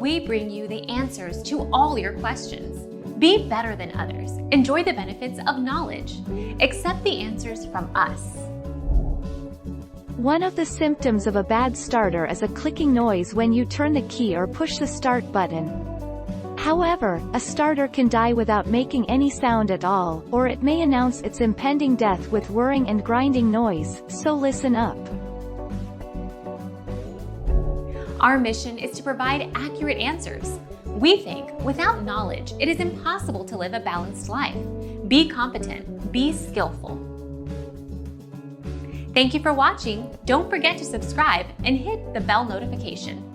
we bring you the answers to all your questions. Be better than others. Enjoy the benefits of knowledge. Accept the answers from us. One of the symptoms of a bad starter is a clicking noise when you turn the key or push the start button. However, a starter can die without making any sound at all, or it may announce its impending death with whirring and grinding noise, so listen up. Our mission is to provide accurate answers. We think without knowledge, it is impossible to live a balanced life. Be competent, be skillful. Thank you for watching. Don't forget to subscribe and hit the bell notification.